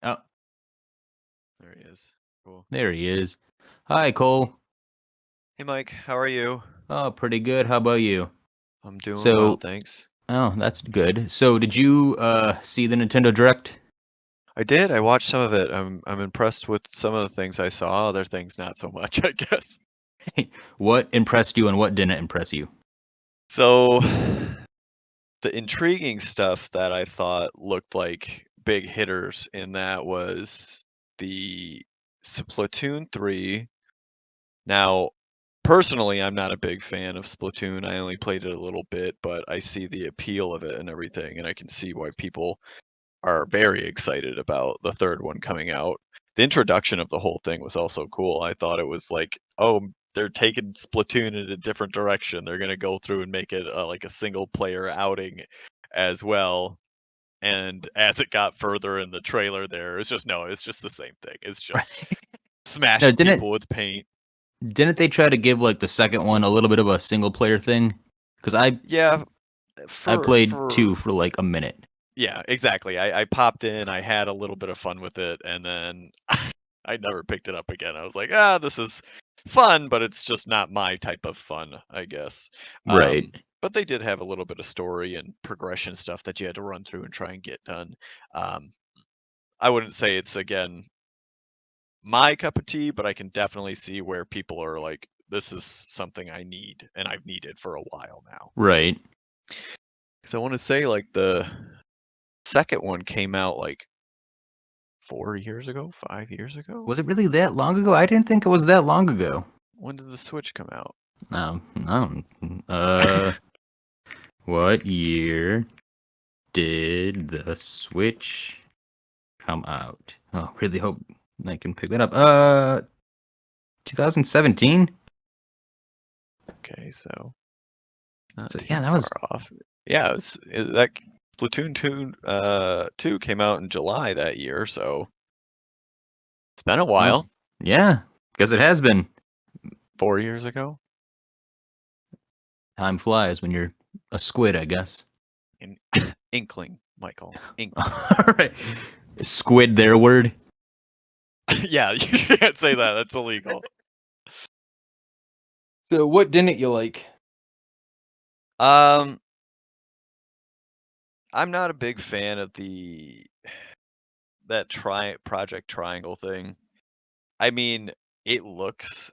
Oh, There he is. Cool. there he is. Hi, Cole. Hey, Mike. How are you? Oh, pretty good. How about you? I'm doing well, So, thanks. oh, that's good. So, did you see the Nintendo Direct? I did. I watched some of it. I'm impressed with some of the things I saw. Other things, not so much, I guess. What impressed you and what didn't impress you? So, the intriguing stuff that I thought looked like big hitters in that was the Splatoon 3. Now, personally, I'm not a big fan of Splatoon. I only played it a little bit, but I see the appeal of it and everything, and I can see why people are very excited about the third one coming out. The introduction of the whole thing was also cool. I thought it was like, oh, they're taking Splatoon in a different direction. They're gonna go through and make it like a single player outing as well. And as it got further in the trailer, there it's just no, it's just the same thing. It's just No, smashing didn't people with paint. didn't they try to give like the second one a little bit of a single player thing? Because Yeah, I for played for two for like a minute. yeah, exactly. I popped in, I had a little bit of fun with it, and then I never picked it up again. I was like, this is fun, but it's just not my type of fun, I guess. Right. But they did have a little bit of story and progression stuff that you had to run through and try and get done. Um, I wouldn't say it's again my cup of tea, but I can definitely see where people are like, this is something I need, and I've needed for a while now. Right. Because I want to say like the second one came out like 4 years ago, 5 years ago. Was it really that long ago? I didn't think it was that long ago. When did the Switch come out? No. What year did the Switch come out? Oh, really hope I can pick that up. 2017. Okay, so not So too yeah, that far was off. Yeah, that Splatoon 2 came out in July that year, so it's been a well, while. yeah, because it has been. 4 years ago. Time flies when you're a squid, I guess. In Inkling, Michael. Inkling. All right, squid. Their word. Yeah, you can't say that. That's illegal. So what didn't you like? Um, I'm not a big fan of that Project Triangle thing. I mean, it looks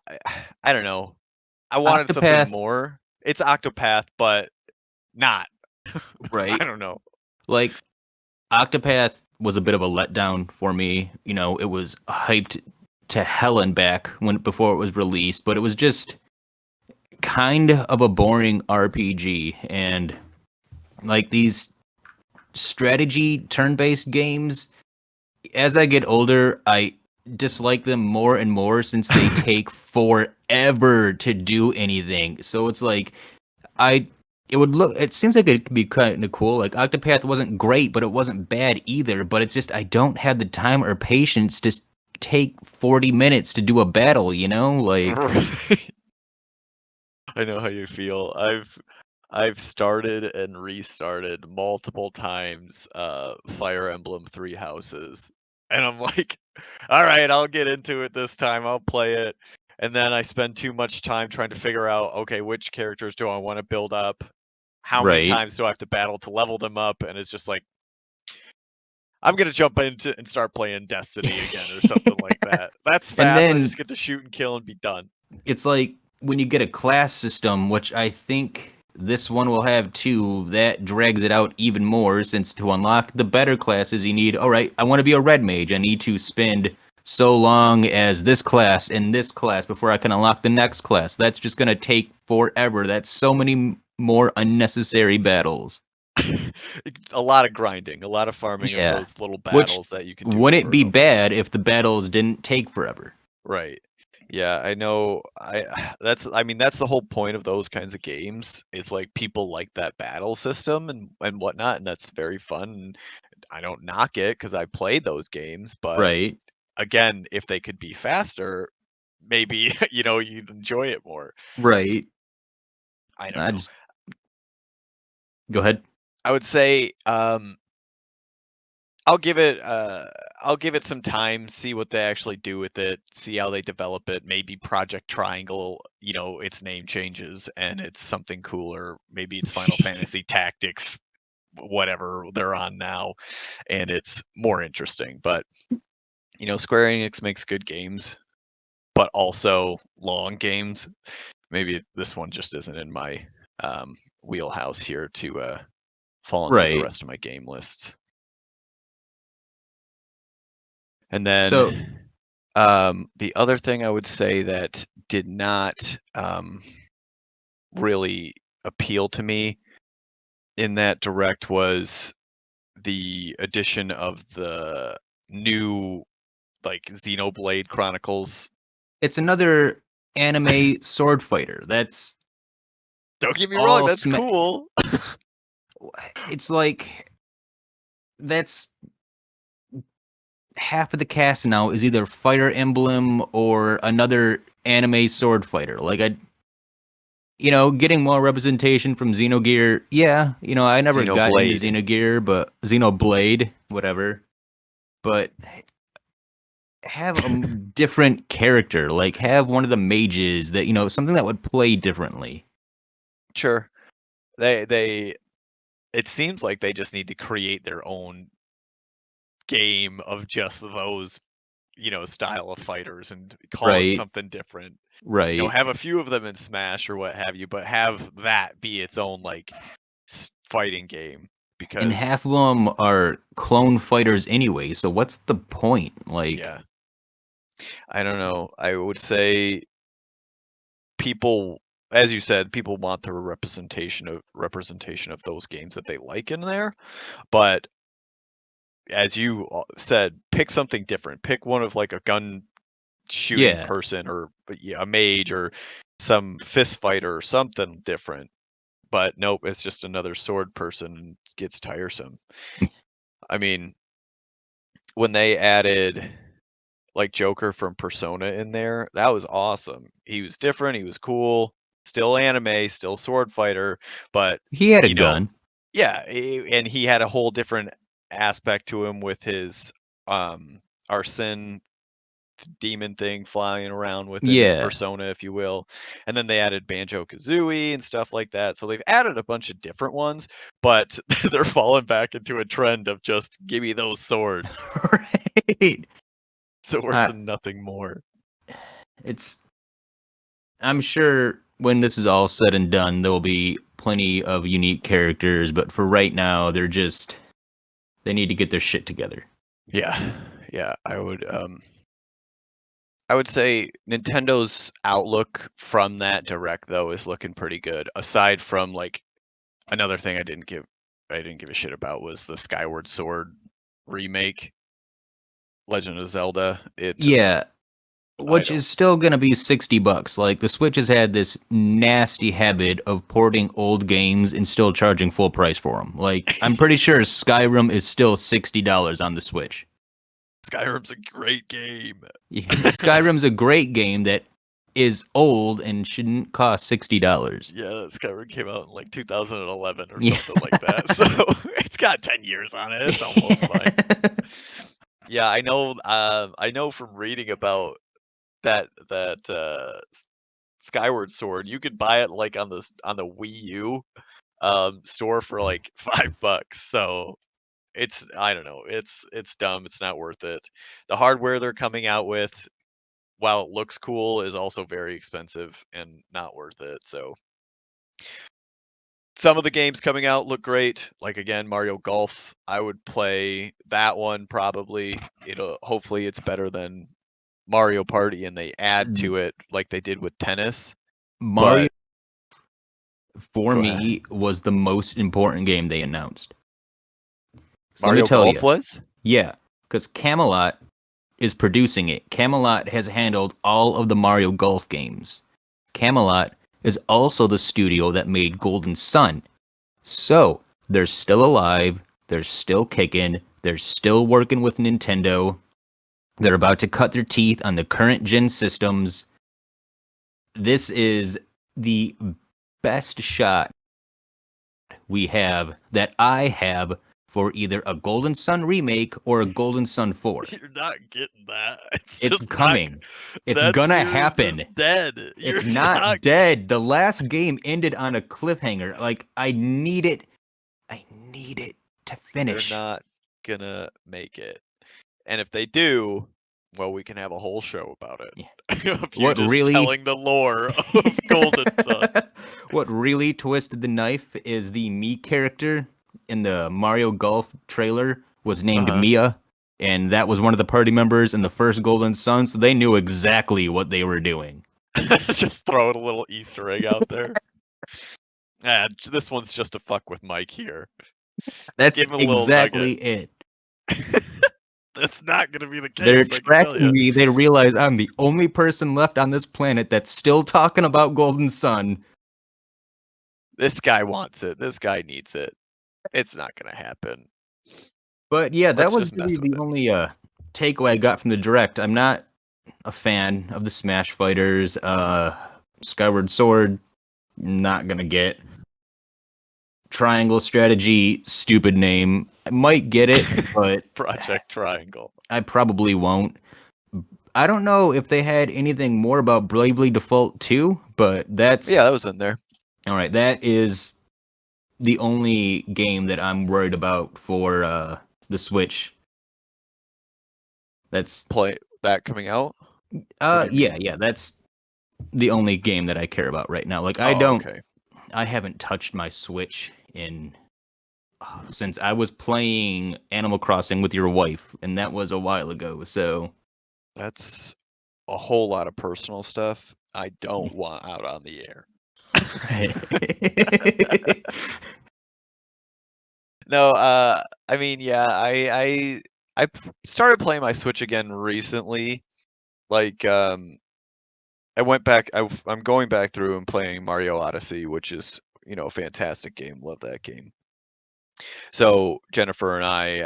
I, I don't know. I wanted something Octopath, more. It's Octopath, but not. I right? don't know. Like Octopath was a bit of a letdown for me. You know, it was hyped to hell and back when before it was released, but it was just kind of a boring RPG. And like these strategy turn-based games, as I get older, I dislike them more and more since they take forever to do anything. So it's like I it seems like it could be kind of cool. Like Octopath wasn't great, but it wasn't bad either. But it's just I don't have the time or patience to take 40 minutes to do a battle, you know? Like Right. I know how you feel. I've started and restarted multiple times Fire Emblem Three Houses. And I'm like, all right, I'll get into it this time. I'll play it. And then I spend too much time trying to figure out, okay, which characters do I want to build up? How many right, times do I have to battle to level them up? And it's just like, I'm gonna jump into and start playing Destiny again or something like that. That's and fast. I then just get to shoot and kill and be done. it's like when you get a class system, which I think this one will have too, that drags it out even more since to unlock the better classes you need, all right, I want to be a red mage. I need to spend so long as this class and this class before I can unlock the next class. That's just going to take forever. That's so many more unnecessary battles. A lot of grinding, a lot of farming of Yeah. those little Which battles that you can do wouldn't over and be over. bad if the battles didn't take forever. Right. Yeah, I know. I mean that's the whole point of those kinds of games. It's like people like that battle system and whatnot, and that's very fun. And I don't knock it because I played those games, but Right. again, if they could be faster, maybe you'd enjoy it more. Right. I don't I know. just go ahead. I would say I'll give it some time, see what they actually do with it, see how they develop it. Maybe Project Triangle, its name changes and it's something cooler. Maybe it's Final Fantasy Tactics, whatever they're on now, and it's more interesting. But Square Enix makes good games, but also long games. Maybe this one just isn't in my wheelhouse here to fall into the Right. rest of my game lists. And So then the other thing I would say that did not really appeal to me in that direct was the addition of the new like Xenoblade Chronicles. it's another anime sword fighter. That's Don't get me wrong, all. that's cool. It's like that's half of the cast now is either Fire Emblem or another anime sword fighter. Like getting more representation from Xenogear. Yeah, I never got into Xenoblade. Xenogear, but Xenoblade, whatever. But have a different character. Like have one of the mages that something that would play differently. Sure. They it seems like they just need to create their own game of just those, style of fighters and call it Right. something different. Right. Have a few of them in Smash or what have you, but have that be its own like fighting game And because half of them are clone fighters anyway. So what's the point? Like, yeah, I don't know. I would say people, as you said, people want the representation of those games that they like in there, but as you said, pick something different. Pick one of like a gun shooting yeah. person or a mage or some fist fighter or something different. But nope, it's just another sword person and it gets tiresome. I mean, when they added like Joker from Persona in there, that was awesome. He was different, he was cool, still anime, still sword fighter, but He had a you know, gun. yeah, and he had a whole different aspect to him with his Arsene demon thing flying around within his Yeah. persona, if you will. And then they added Banjo Kazooie and stuff like that. So they've added a bunch of different ones, but they're falling back into a trend of just give me those swords. Right. Swords Uh, and nothing more. it's. I'm sure when this is all said and done, there will be plenty of unique characters, but for right now, they need to get their shit together. Yeah. Yeah. I would say Nintendo's outlook from that direct though is looking pretty good. Aside from like another thing I didn't give a shit about was the Skyward Sword remake, Legend of Zelda. It just Yeah, I which don't is still going to be $60. Like the Switch has had this nasty habit of porting old games and still charging full price for them. Like I'm pretty sure Skyrim is still $60 on the Switch. Skyrim's a great game. Yeah, Skyrim's a great game that is old and shouldn't cost $60. Yeah, Skyrim came out in like 2011 or Yeah. something like that. So it's got 10 years on it. It's almost fine. Yeah, I know. I know from reading about that Skyward Sword, you could buy it like on the Wii U store for like $5. So it's I don't know. It's dumb. It's not worth it. The hardware they're coming out with, while it looks cool, is also very expensive and not worth it. So some of the games coming out look great. Like again, Mario Golf. I would play that one probably. Hopefully it's better than Mario Party and they add to it like they did with tennis. Mario But for go ahead. me was the most important game they announced. So let me Mario tell Golf you. was? Yeah, cuz Camelot is producing it. Camelot has handled all of the Mario Golf games. Camelot is also the studio that made Golden Sun. So, they're still alive, they're still kicking, they're still working with Nintendo. They're about to cut their teeth on the current gen systems. This is the best shot we have that I have for either a Golden Sun remake or a Golden Sun 4. You're not getting that. It's It's just not. coming. It's That gonna series happen. is dead. You're It's not dead. The last game ended on a cliffhanger. Like, I need it. I need it to finish. They're not gonna make it. And if they do, well, we can have a whole show about it. Yeah. Of you What just really- telling the lore of Golden Sun. What really twisted the knife is the Mii character in the Mario Golf trailer was named Uh-huh. Mia, and that was one of the party members in the first Golden Sun, so they knew exactly what they were doing. Just throwing a little Easter egg out there. This one's just to fuck with Mike here. That's Give him a little exactly it. That's not gonna be the case. They're I can tell tracking you. me. They realize I'm the only person left on this planet that's still talking about Golden Sun. This guy wants it. This guy needs it. It's not gonna happen. But yeah, that Let's was just mess really with the it. only takeaway I got from the direct. I'm not a fan of the Smash Fighters. Skyward Sword, not gonna get. Triangle Strategy, stupid name. I might get it, but Project Triangle. I probably won't. I don't know if they had anything more about Bravely Default 2, but that's... Yeah, that was in there. All right, that is the only game that I'm worried about for the Switch. That's... Play that coming out? What do you mean? Yeah, that's the only game that I care about right now. Like, Okay. I haven't touched my Switch in since I was playing Animal Crossing with your wife, and that was a while ago. So That's a whole lot of personal stuff I don't want out on the air. No, I mean, yeah, I started playing my Switch again recently. Like, I went back. I'm going back through and playing Mario Odyssey, which is, a fantastic game. Love that game. So Jennifer and I,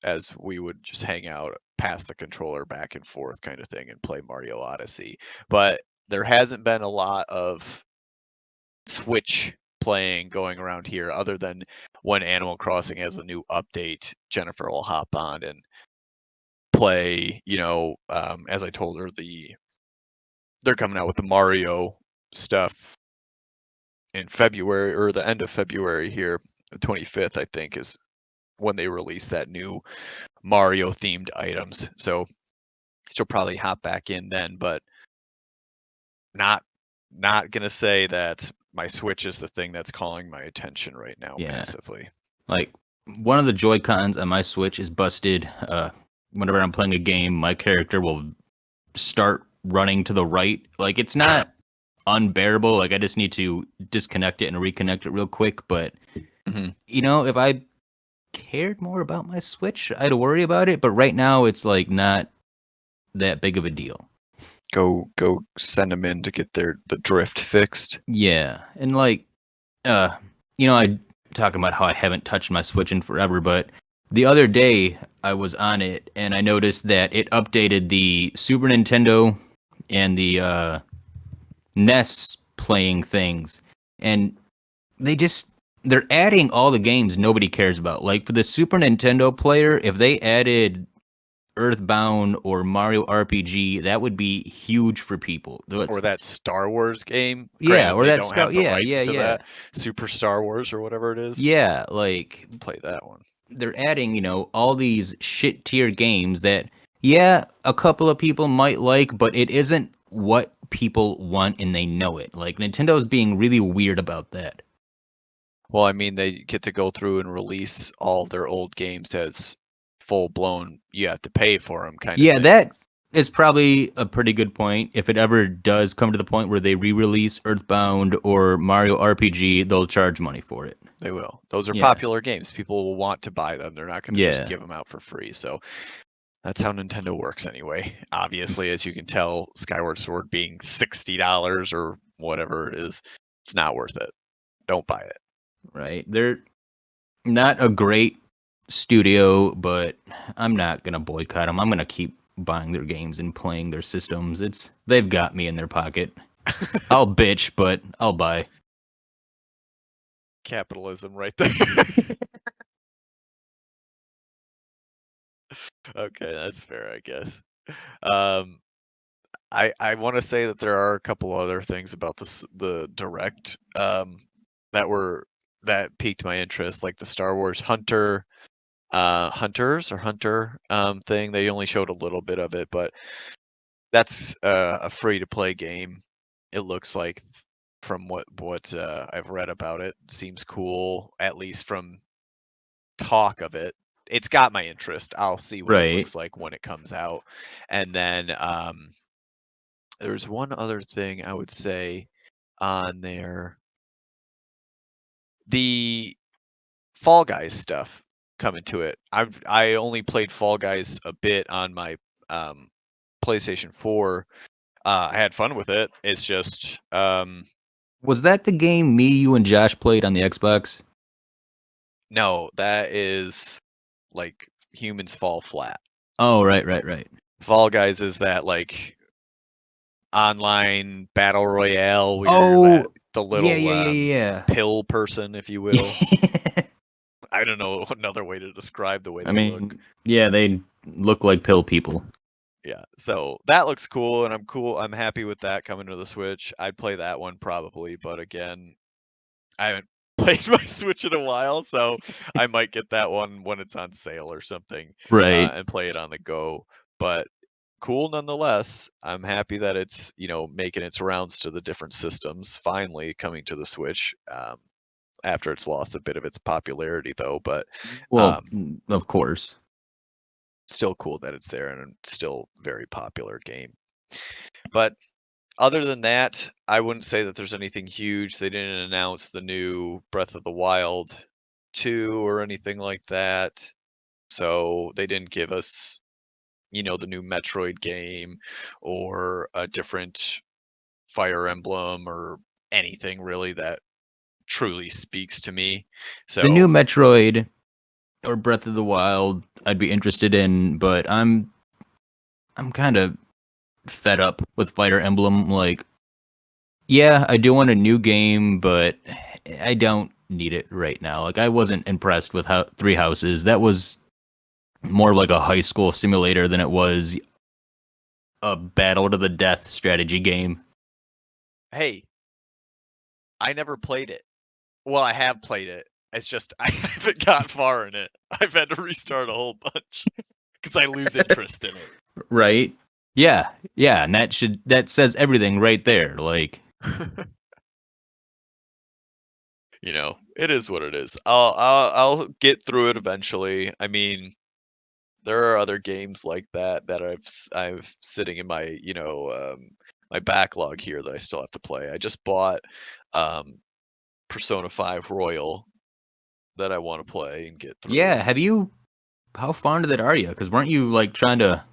as we would just hang out, pass the controller back and forth kind of thing, and play Mario Odyssey. But there hasn't been a lot of Switch playing going around here, other than when Animal Crossing has a new update. Jennifer will hop on and play. As I told her, they're coming out with the Mario stuff in February, or the end of February here. The 25th, I think, is when they release that new Mario themed items. So she'll probably hop back in then, but not gonna say that my Switch is the thing that's calling my attention right now massively. Like, one of the Joy-Cons on my Switch is busted. Whenever I'm playing a game, my character will start running to the right. Like, it's not unbearable. Like, I just need to disconnect it and reconnect it real quick. But, if I cared more about my Switch, I'd worry about it. But right now, it's, like, not that big of a deal. Go send them in to get the drift fixed. Yeah. And, like, I talking about how I haven't touched my Switch in forever, but the other day I was on it and I noticed that it updated the Super Nintendo and the NES playing things, and they're adding all the games nobody cares about. Like, for the Super Nintendo player, if they added Earthbound or Mario RPG, that would be huge for people. Or that Star Wars game. Yeah, Granted, or they that don't have the rights to yeah. that. Super Star Wars or whatever it is. Yeah, like, Play that one. they're adding, all these shit tier games that, a couple of people might like, but it isn't what people want and they know it. Like, Nintendo's being really weird about that. Well, I mean, they get to go through and release all their old games as full blown. You have to pay for them, kind of. Yeah, thing. that is probably a pretty good point. If it ever does come to the point where they re-release Earthbound or Mario RPG, they'll charge money for it. They will. Those are popular games. People will want to buy them. They're not going to just give them out for free. So that's how Nintendo works anyway. Obviously, as you can tell, Skyward Sword being $60 or whatever it is, it's not worth it. Don't buy it. Right. They're not a great studio, but I'm not going to boycott them. I'm going to keep buying their games and playing their systems. They've got me in their pocket. I'll bitch, but I'll buy. Capitalism right there. Okay, that's fair, I guess. Um, I want to say that there are a couple other things about the direct that were that piqued my interest, like the Star Wars Hunters or Hunter thing. They only showed a little bit of it, but that's a free to play game. It looks like from what I've read about it, seems cool at least from talk of it. It's got my interest. I'll see what it Right. looks like when it comes out. And then there's one other thing I would say on there. The Fall Guys stuff coming to it. I only played Fall Guys a bit on my um, PlayStation 4. I had fun with it. It's just Was that the game me, you, and Josh played on the Xbox? no, that is like Humans Fall Flat. Oh, right. Fall Guys is that like online battle royale where you're Oh, that the yeah, little yeah. pill person, if you will. Yeah. I don't know another way to describe the way I they look. mean, yeah, they look like pill people. Yeah, so that looks cool, and I'm cool. I'm happy with that coming to the Switch. I'd play that one probably, but again, I haven't played my Switch in a while, so I might get that one when it's on sale or something, Right. and play it on the go. But cool nonetheless. I'm happy that it's making its rounds to the different systems. Finally coming to the Switch after it's lost a bit of its popularity, though. But Well, um, of course. still cool that it's there and still very popular game. But other than that, I wouldn't say that there's anything huge. They didn't announce the new Breath of the Wild 2 or anything like that. So they didn't give us, the new Metroid game or a different Fire Emblem or anything really that truly speaks to me. The new So, Metroid or Breath of the Wild, I'd be interested in, but I'm kind of fed up with Fire Emblem. Like, yeah, I do want a new game, but I don't need it right now. Like, I wasn't impressed with how Three Houses. That was more like a high school simulator than it was a battle to the death strategy game. hey, I never played it. Well, I have played it. It's just I haven't got far in it. I've had to restart a whole bunch because I lose interest in Right? Yeah, and that says everything right there. Like, it. It is what it is. I'll get through it eventually. I mean, there are other games like that that I've sitting in my my backlog here that I still have to play. I just bought um, Persona 5 Royal that I want to play and get yeah, through. how far into that are you? Because weren't you like trying to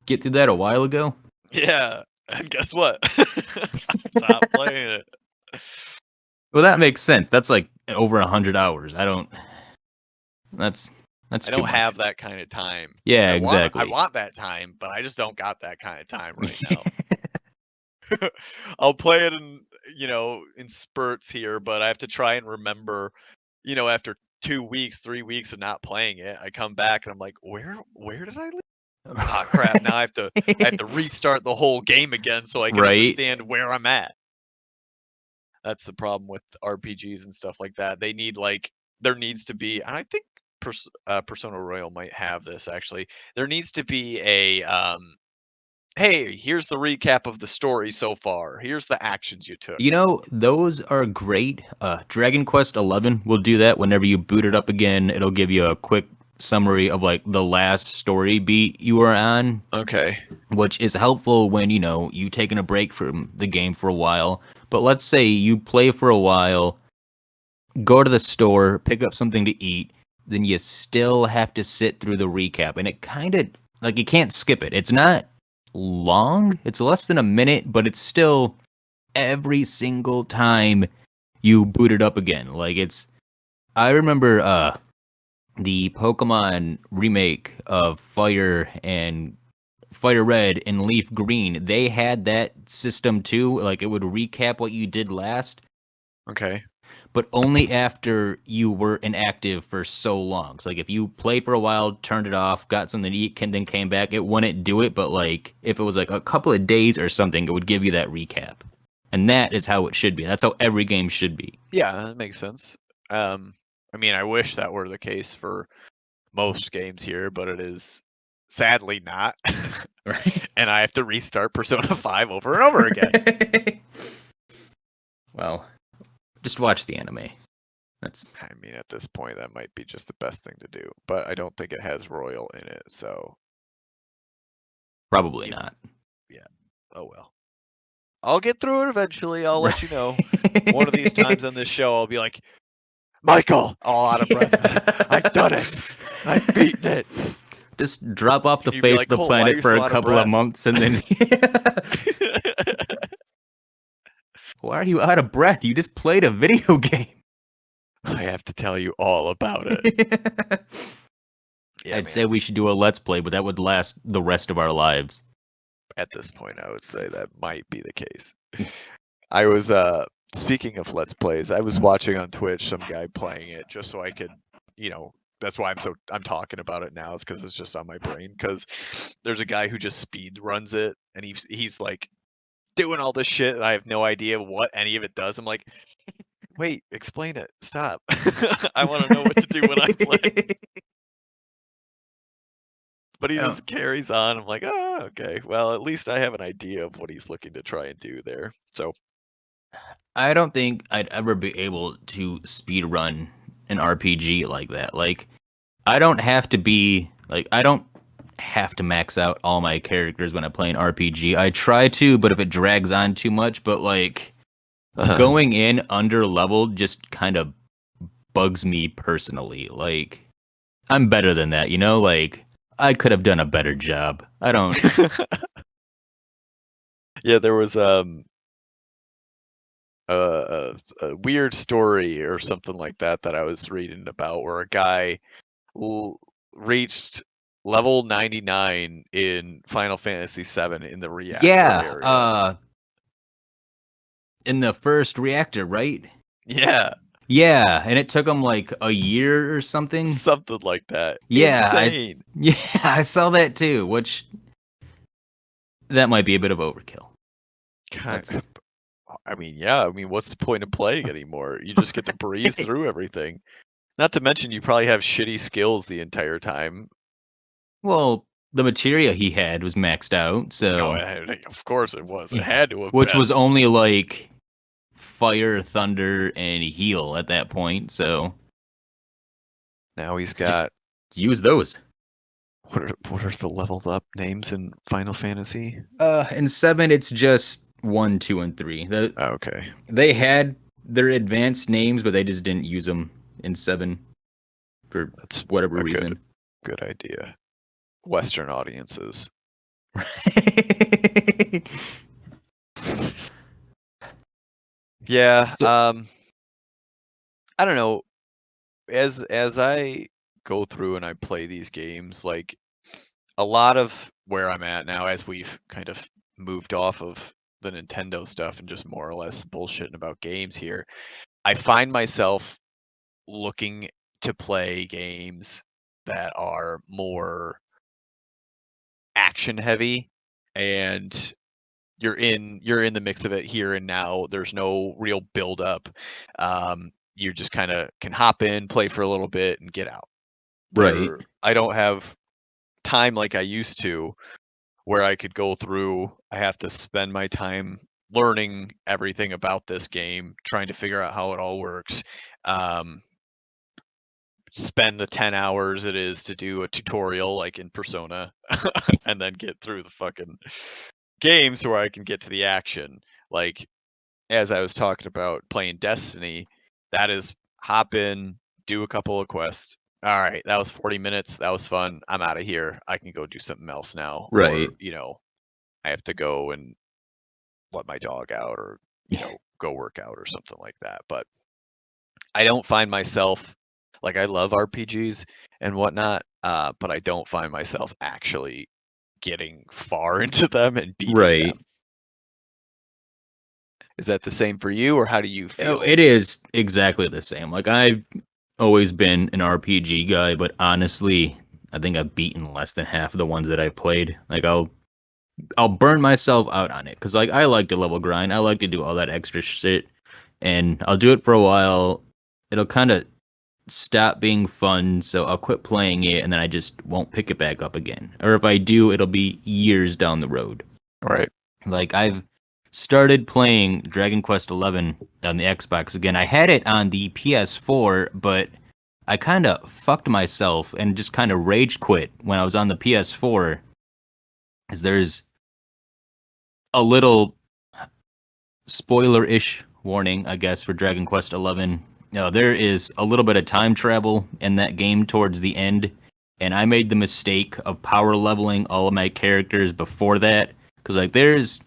get through that a while ago? Yeah, and guess what? Stop playing it. Well, that makes sense. That's like over 100 hours. I don't. That's that's I too don't much. have that kind of time. Yeah, I exactly. want that time, but I just don't got that kind of time right now. I'll play it in spurts here, but I have to try and remember, after 2 weeks, 3 weeks of not playing it, I come back and I'm like, "Where did I leave? Ah, crap, now I have to restart the whole game again so I can Right? understand where I'm at." That's the problem with RPGs and stuff like that. There needs to be, and I think Persona Royal might have this actually. There needs to be hey, here's the recap of the story so far. Here's the actions you took. Those are great. Dragon Quest 11 will do that whenever you boot it up again. It'll give you a quick summary of like the last story beat you were on, Okay. which is helpful when you taking a break from the game for a while. But let's say you play for a while, go to the store, pick up something to eat, then you still have to sit through the recap, and it kind of like you can't skip it. It's not long. It's less than a minute, but it's still every single time you boot it up again. Like I remember the Pokemon remake of Fire Red and Leaf Green. They had that system too. Like it would recap what you did last, Okay. but only after you were inactive for so long. So like if you played for a while, turned it off, got something to eat, then came back, it wouldn't do it. But like if it was like a couple of days or something, it would give you that recap. And that is how it should be. That's how every game should be. Yeah, that makes sense. I mean, I wish that were the case for most games here, but it is sadly not. Right. And I have to restart Persona 5 over and over again. Well, just watch the anime. That's I mean, at this point, that might be just the best thing to do, but I don't think it has Royal in it, so probably Yeah. not. yeah. Oh well. I'll get through it eventually. I'll let you know. One of these times on this show, I'll be like, Michael, all out of breath. I've done it. I've beaten it. Just drop off the And you'd be face like, of the Cole, why are planet you for so a out of couple of breath? months and then. Why are you out of breath? You just played a video game. I have to tell you all about it. Yeah, I'd man. say we should do a Let's Play, but that would last the rest of our lives. At this point, I would say that might be the case. I was speaking of Let's Plays, I was watching on Twitch some guy playing it just so I could, that's why I'm talking about it now, is because it's just on my brain. Because there's a guy who just speed runs it, and he's like doing all this shit, and I have no idea what any of it does. I'm like, wait, explain it. Stop. I want to know what to do when I play. But he Oh. just carries on. I'm like, oh, okay. Well, at least I have an idea of what he's looking to try and do there. So I don't think I'd ever be able to speed run an RPG like that. Like, I don't have to max out all my characters when I play an RPG. I try to, but if it drags on too much, but like going in under leveled just kind of bugs me personally. Like, I'm better than that, Like, I could have done a better job. I don't. Yeah, there was a weird story or something like that I was reading about where a guy reached level 99 in Final Fantasy VII in the reactor area. In the first reactor, right? Yeah, Yeah, and it took him like a year or something. something like that. Yeah, Insane. I saw that too, which that might be a bit of overkill. I mean, yeah. I mean, what's the point of playing anymore? You just get to breeze through everything. Not to mention, you probably have shitty skills the entire time. Well, the materia he had was maxed out, so Of course it was. It yeah, had to have which been. was only like fire, thunder, and heal at that point. So Now he's just got. use those. What are the leveled up names in Final Fantasy? In 7, it's just 1, 2, and 3. Okay. They had their advanced names, but they just didn't use them in 7 for That's whatever a reason. good idea. Western audiences. Yeah. I don't know. As I go through and I play these games, like a lot of where I'm at now, as we've kind of moved off of the Nintendo stuff and just more or less bullshitting about games here, I find myself looking to play games that are more action heavy, and you're in the mix of it here and now. There's no real build up. You just kind of can hop in, play for a little bit, and get out. Right. I don't have time like I used to, where I could go through. I have to spend my time learning everything about this game, trying to figure out how it all works. Um, Spend the 10 hours it is to do a tutorial like in Persona, and then get through the fucking games where I can get to the action. Like, as I was talking about playing Destiny, that is hop in, do a couple of quests. All right, that was 40 minutes. That was fun. I'm out of here. I can go do something else now. Right. Or, I have to go and let my dog out, or, go work out or something like that. But I don't find myself, like, I love RPGs and whatnot, but I don't find myself actually getting far into them and beating Right. them. Is that the same for you, or how do you Oh, feel? it is exactly the same. Like I've always been an RPG guy, but honestly, I think I've beaten less than half of the ones that I've played. Like I'll burn myself out on it because like I like to level grind. I like to do all that extra shit, and I'll do it for a while. It'll kind of stop being fun, so I'll quit playing it, and then I just won't pick it back up again. Or if I do, it'll be years down the road. Right. Like I've started playing Dragon Quest XI on the Xbox again. I had it on the PS4, but I kind of fucked myself and just kind of rage quit when I was on the PS4. Because there's a little spoiler-ish warning, I guess, for Dragon Quest XI. There is a little bit of time travel in that game towards the end, and I made the mistake of power leveling all of my characters before that. Because like there's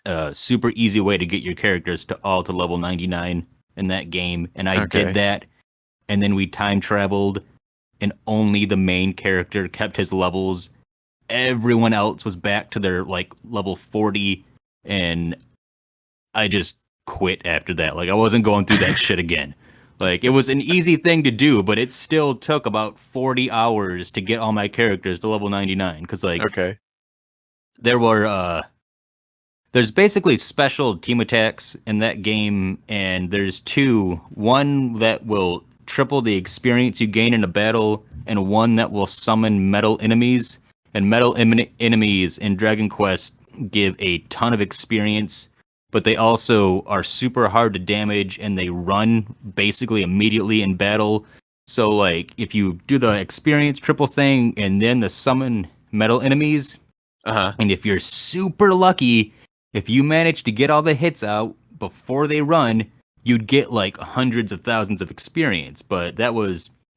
a super easy way to get your characters to level 99 in that game, and I did Okay. that, and then we time traveled, and only the main character kept his levels. Everyone else was back to their like level 40, and I just quit after that. Like I wasn't going through that shit again. Like it was an easy thing to do, but it still took about 40 hours to get all my characters to level 99 cuz like Okay. there were there's basically special team attacks in that game, and there's two. One that will triple the experience you gain in a battle, and one that will summon metal enemies. And enemies in Dragon Quest give a ton of experience, but they also are super hard to damage, and they run basically immediately in battle. So, like, if you do the experience triple thing and then the summon metal enemies, Uh-huh. and if you're super lucky, if you manage to get all the hits out before they run, you'd get like hundreds of thousands of experience. But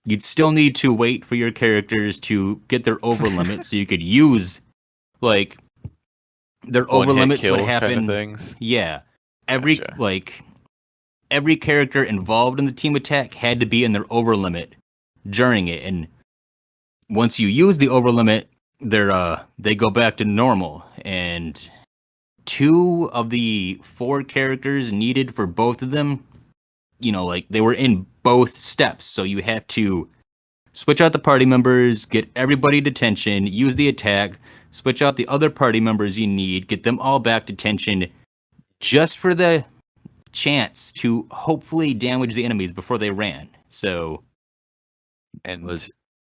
you'd still need to wait for your characters to get their over limit so you could use like their One over hit limits would kill kind of happen. things. Yeah. Every Gotcha. like every character involved in the team attack had to be in their over limit during it, and once you use the over limit, they go back to normal. And two of the four characters needed for both of them, like they were in both steps. So you have to switch out the party members, get everybody to tension, use the attack, switch out the other party members you need, get them all back to tension, just for the chance to hopefully damage the enemies before they ran. So it And was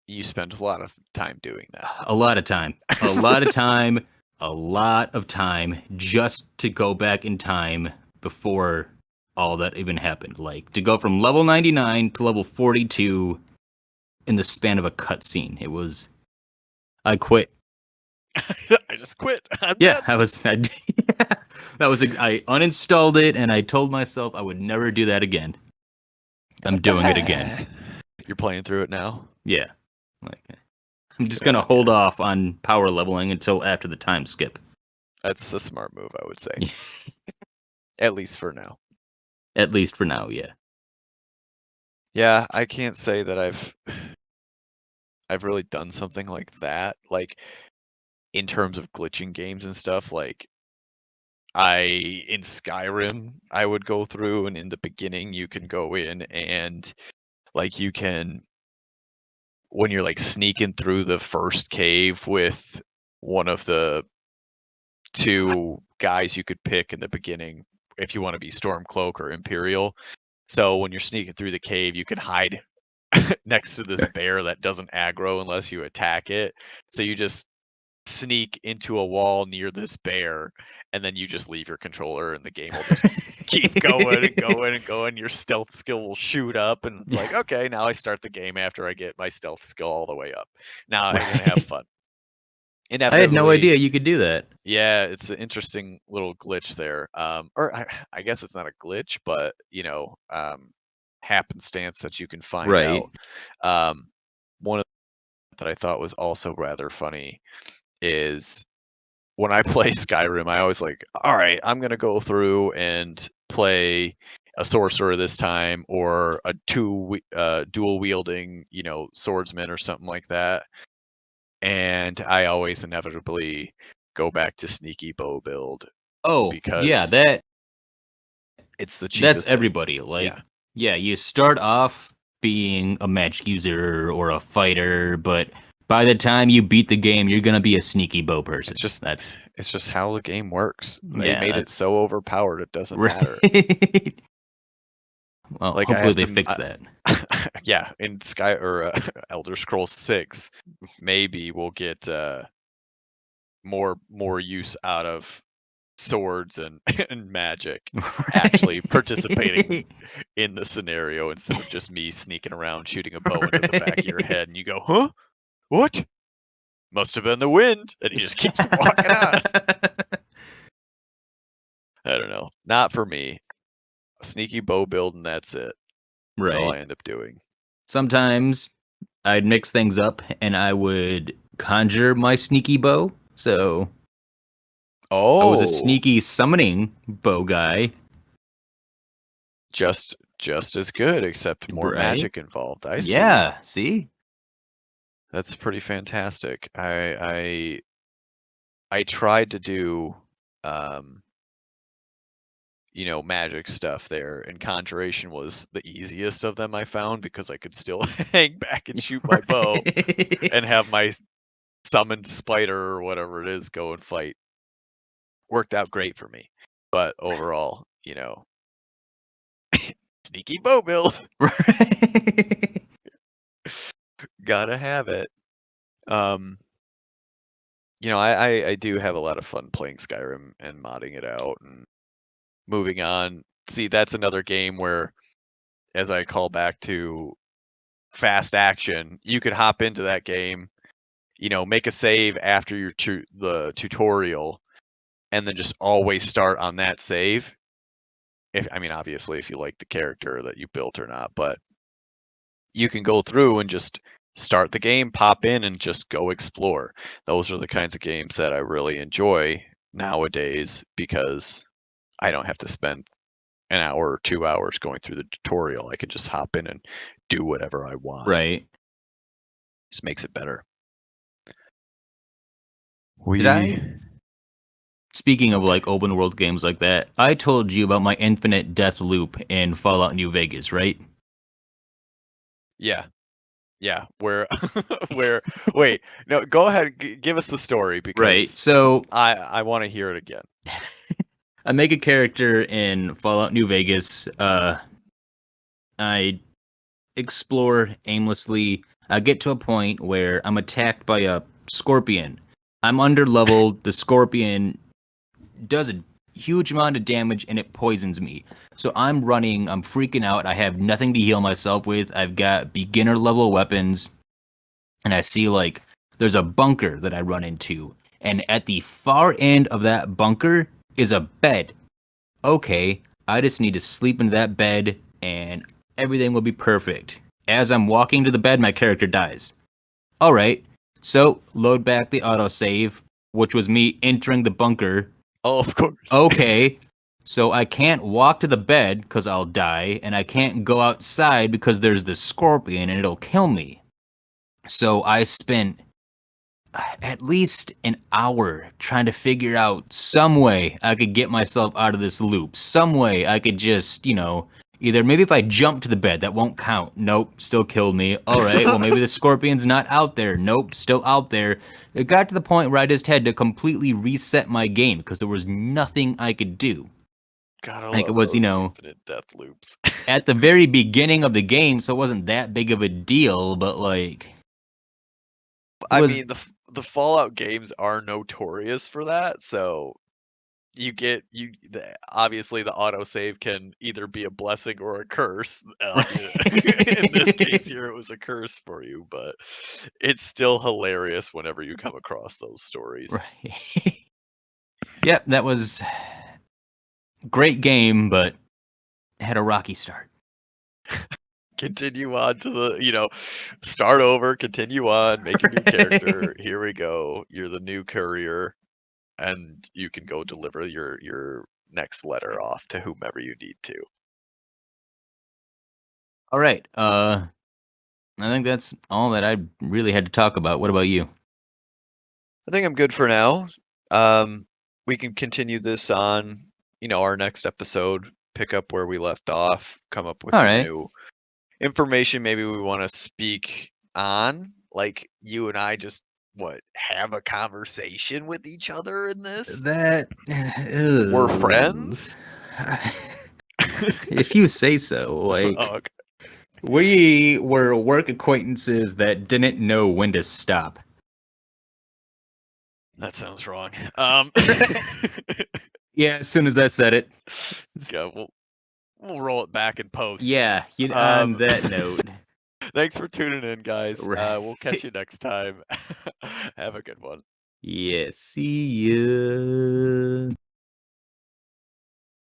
you spent a lot of time doing that. a lot of time, a lot of time, a lot of time just to go back in time before all that even happened. Like to go from level 99 to level 42 in the span of a cutscene. I quit. I just quit. I'm Yeah, done. I uninstalled it and I told myself I would never do that again. I'm doing it again. You're playing through it now? Yeah. Like, I'm just Good gonna on hold ya. off on power leveling until after the time skip. That's a smart move, I would say. At least for now. At least for now, yeah. Yeah, I can't say that I've really done something like that. Like in terms of glitching games and stuff, like in Skyrim, I would go through, and in the beginning you can go in and like you can, when you're like sneaking through the first cave with one of the two guys you could pick in the beginning if you want to be Stormcloak or Imperial. So when you're sneaking through the cave, you can hide next to this bear that doesn't aggro unless you attack it. So you just sneak into a wall near this bear, and then you just leave your controller, and the game will just keep going and going and going. Your stealth skill will shoot up, and it's like, okay, now I start the game after I get my stealth skill all the way up. Now I can have Right. fun. I had no Inevitably, idea you could do that. yeah, it's an interesting little glitch there. Or I guess it's not a glitch, but happenstance that you can find Right. out. One of that I thought was also rather funny is when I play Skyrim, I always like, all right, I'm gonna go through and play a sorcerer this time, or a dual wielding, swordsman or something like that. And I always inevitably go back to sneaky bow build Oh, yeah, because that It's the That's cheapest thing. everybody. Like, yeah, you start off being a magic user or a fighter, but by the time you beat the game, you're gonna be a sneaky bow person. It's just how the game works. They Yeah, made it that's so overpowered it doesn't matter. right. Well, Like I hopefully have they to, fix that. yeah, in Sky or Elder Scrolls 6, maybe we'll get more use out of swords and and magic actually participating Right. in the scenario instead of just me sneaking around shooting a bow into the back of your head and you go, huh? What? Must have been the wind. And he just keeps walking on. I don't know. Not for me. Sneaky bow build and that's it. That's all Right. I end up doing. Sometimes I'd mix things up and I would conjure my sneaky bow. So I was a Oh, sneaky summoning bow guy. just as good, except more Right? magic involved. I see. Yeah. See? That's pretty fantastic. I tried to do um magic stuff there, and conjuration was the easiest of them I found because I could still hang back and shoot my bow Right. and have my summoned spider or whatever it is go and fight. Worked out great for me. But overall, sneaky bow build. Right. Gotta have it. Um, I do have a lot of fun playing Skyrim and modding it out and moving on. See, that's another game where, as I call back to fast action, you could hop into that game, make a save after the tutorial, and then just always start on that save. Obviously, if you like the character that you built or not, but you can go through and just start the game, pop in, and just go explore. Those are the kinds of games that I really enjoy nowadays because I don't have to spend an hour or 2 hours going through the tutorial. I can just hop in and do whatever I want. Right. Just makes it better. Did We, I? Speaking of like open world games like that, I told you about my infinite death loop in Fallout New Vegas, right? yeah, yeah. Where? Wait, no. Go ahead. Give us the story Right. because So I want to hear it again. I make a character in Fallout New Vegas. I explore aimlessly. I get to a point where I'm attacked by a scorpion. I'm under leveled. The scorpion does a huge amount of damage and it poisons me. So I'm running, I'm freaking out. I have nothing to heal myself with. I've got beginner level weapons. And I see like there's a bunker that I run into. And at the far end of that bunker is a bed. Okay, I just need to sleep in that bed and everything will be perfect. As I'm walking to the bed, my character dies. All right, so load back the autosave, which was me entering the bunker. Oh, of course. Okay, so I can't walk to the bed because I'll die, and I can't go outside because there's the scorpion and it'll kill me. So I spent at least an hour trying to figure out some way I could get myself out of this loop. Some way I could just, either maybe if I jump to the bed, that won't count. Nope, still killed me. All right, well, maybe the scorpion's not out there. Nope, still out there. It got to the point where I just had to completely reset my game because there was nothing I could do. Gotta Like it love was, those infinite death loops. at the very beginning of the game, so it wasn't that big of a deal, but like, it I was mean, the Fallout games are notorious for that, so obviously the autosave can either be a blessing or a curse. In this case here, it was a curse for you, but it's still hilarious whenever you come across those stories. right. Yep, that was great game, but had a rocky start. Continue on to start over, continue on, make a new character. Here we go. You're the new courier, and you can go deliver your next letter off to whomever you need to. All right. I think that's all that I really had to talk about. What about you? I think I'm good for now. We can continue this on, our next episode. pick up where we left off, come up with All some right. new information maybe we want to speak on. Like you and I just have a conversation with each other in this? That We're ew. friends? If you say so. Like, Oh, okay. we were work acquaintances that didn't know when to stop. That sounds wrong. Yeah, as soon as I said it. Yeah, we'll roll it back in post. Yeah, on Um, that note. Thanks for tuning in, guys. Right. We'll catch you next time. Have a good one. Yeah, see ya.